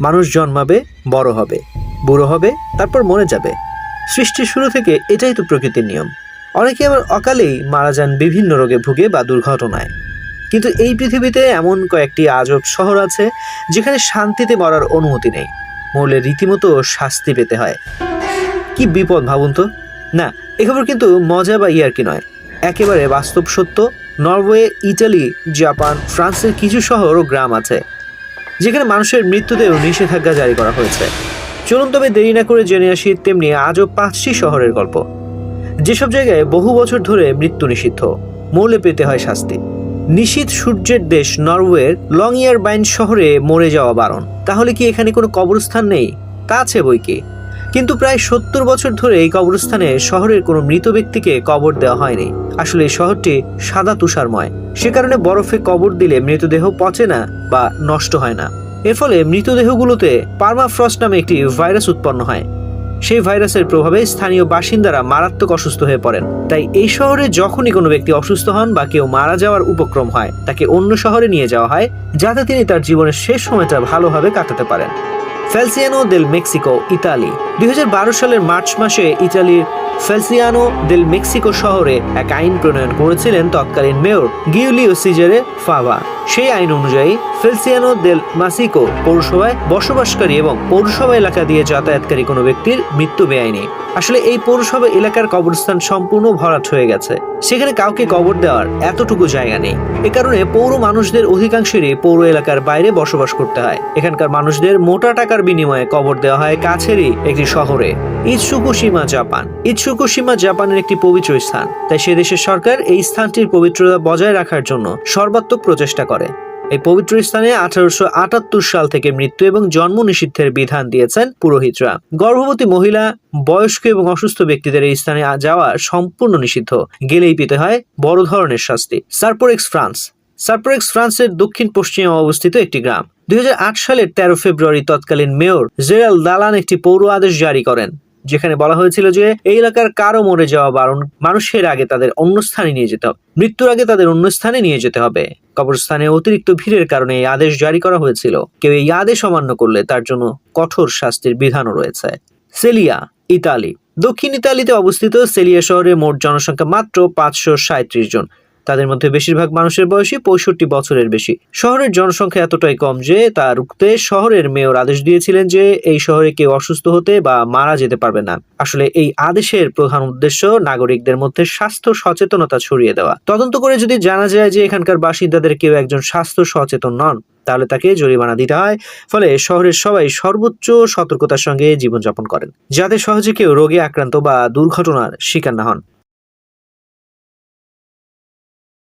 মানুষ জন্মাবে, বড় হবে, বুড়ো হবে, তারপর মরে যাবে। সৃষ্টির শুরু থেকে এটাই তো প্রকৃতির নিয়ম। অনেকে আবার অকালেই মারা যান বিভিন্ন রোগে ভুগে বা দুর্ঘটনায়। কিন্তু এই পৃথিবীতে এমন কয়েকটি আজব শহর আছে যেখানে শান্তিতে মরার অনুমতি নেই, মরলে রীতিমতো শাস্তি পেতে হয়। কি বিপদ ভাবুন তো। না, এ খবর কিন্তু মজা বা ইয়ার্কি নয়, একেবারে বাস্তব সত্য। নরওয়ে, ইটালি, জাপান, ফ্রান্সের কিছু শহর ও গ্রাম আছে যেখানে মানুষের মৃত্যুতেও নিষেধাজ্ঞা জারি করা হয়েছে। চলুন তবে দেরি না করে জেনে আসি তেমনি আজও 5টি শহরের গল্প, যেসব জায়গায় বহু বছর ধরে মৃত্যু নিষিদ্ধ, মরলে পেতে হয় শাস্তি। নিশীথ সূর্যের দেশ নরওয়ের লংইয়ারবাইন শহরে মরে যাওয়া বারণ। তাহলে কি এখানে কোনো কবরস্থান নেই? তা আছে বই কি, কিন্তু প্রায় 70 বছর ধরে এই কবরস্থানে শহরের কোনো মৃত ব্যক্তিকে কবর দেওয়া হয়নি। আসলে এই শহরটি সাদা তুষারময়, সে কারণে বরফে কবর দিলে মৃতদেহ পচে না বা নষ্ট হয় না। এর ফলে মৃতদেহগুলোতে পার্মাফ্রস্ট নামে একটি ভাইরাস উৎপন্ন হয়। সেই ভাইরাসের প্রভাবে স্থানীয় বাসিন্দারা মারাত্মক অসুস্থ হয়ে পড়েন। তাই এই শহরে যখনই কোনো ব্যক্তি অসুস্থ হন বা কেউ মারা যাওয়ার উপক্রম হয়, তাকে অন্য শহরে নিয়ে যাওয়া হয় যাতে তিনি তার জীবনের শেষ সময়টা ভালোভাবে কাটাতে পারেন। ফেলসিয়ানো দেল মেক্সিকো, ইতালি। 2012 সালের মার্চ মাসে ইতালির ফেলসিয়ানো দেল মেক্সিকো শহরে এক আইন প্রণয়ন করেছিলেন তৎকালীন মেয়র গিউলিও সিজারে ফাভা। সেই আইন অনুযায়ী ফেলসিয়ানো দেল মেক্সিকো পৌরসভায় বসবাসকারী এবং পৌরসভা এলাকা দিয়ে যাতায়াতকারী কোনো ব্যক্তির মৃত্যু বেআইনি। আসলে এই পৌরসভা এলাকার কবরস্থান সম্পূর্ণ ভরাট হয়ে গেছে, সেখানে কাউকে কবর দেওয়ার এতটুকু জায়গা নেই। এ কারণে পৌর মানুষদের অধিকাংশেরই পৌর এলাকার বাইরে বসবাস করতে হয়। এখানকার মানুষদের মোটা টাকার বিনিময়ে কবর দেওয়া হয় কাছেরই একটি শহরে, ইৎসুকুশিমা, জাপান। ইৎসুকুশিমা জাপানের একটি পবিত্র স্থান, তাই সে দেশের সরকার এই স্থানটির পবিত্রতা বজায় রাখার জন্য সর্বাত্মক প্রচেষ্টা করে। এই পবিত্র স্থানে 1878 সাল থেকে মৃত্যু এবং জন্ম নিষিদ্ধের বিধান দিয়েছেন পুরোহিতরা। গর্ভবতী মহিলা, বয়স্ক এবং অসুস্থ ব্যক্তিদের এই স্থানে যাওয়া সম্পূর্ণ নিষিদ্ধ, গেলেই পেতে হয় বড় ধরনের শাস্তি। সারপোরেক্স, ফ্রান্স। সারপোরেক্স ফ্রান্সের দক্ষিণ পশ্চিমে অবস্থিত একটি গ্রাম। 2008 সালের 13 ফেব্রুয়ারি তৎকালীন মেয়র জেরাল দালান একটি পৌর আদেশ জারি করেন, যেখানে বলা হয়েছিল যে এই এলাকার কারো মরে যাওয়া বারণ, মানুষের আগে তাদের অন্য স্থানে নিয়ে যেতে হবে, মৃত্যুর আগে তাদের অন্য স্থানে নিয়ে যেতে হবে। কবরস্থানে অতিরিক্ত ভিড়ের কারণে এই আদেশ জারি করা হয়েছিল। কেউ এই আদেশ অমান্য করলে তার জন্য কঠোর শাস্তির বিধানও রয়েছে। সেলিয়া, ইতালি। দক্ষিণ ইতালিতে অবস্থিত সেলিয়া শহরে মোট জনসংখ্যা মাত্র 537 জন। তাদের মধ্যে বেশিরভাগ মানুষের বয়সী 65 বছরের বেশি। শহরের জনসংখ্যা এতটাই কম যে তা রুখতে শহরের মেয়র আদেশ দিয়েছিলেন যে এই শহরে কেউ অসুস্থ হতে বা মারা যেতে পারবে না। আসলে এই আদেশের প্রধান উদ্দেশ্য নাগরিকদের মধ্যে স্বাস্থ্য সচেতনতা ছড়িয়ে দেওয়া। তদন্ত করে যদি জানা যায় যে এখানকার বাসিন্দাদের কেউ একজন স্বাস্থ্য সচেতন নন, তাহলে তাকে জরিমানা দিতে হয়। ফলে শহরের সবাই সর্বোচ্চ সতর্কতার সঙ্গে জীবনযাপন করেন, যাতে সহজে কেউ রোগে আক্রান্ত বা দুর্ঘটনার শিকার না হন।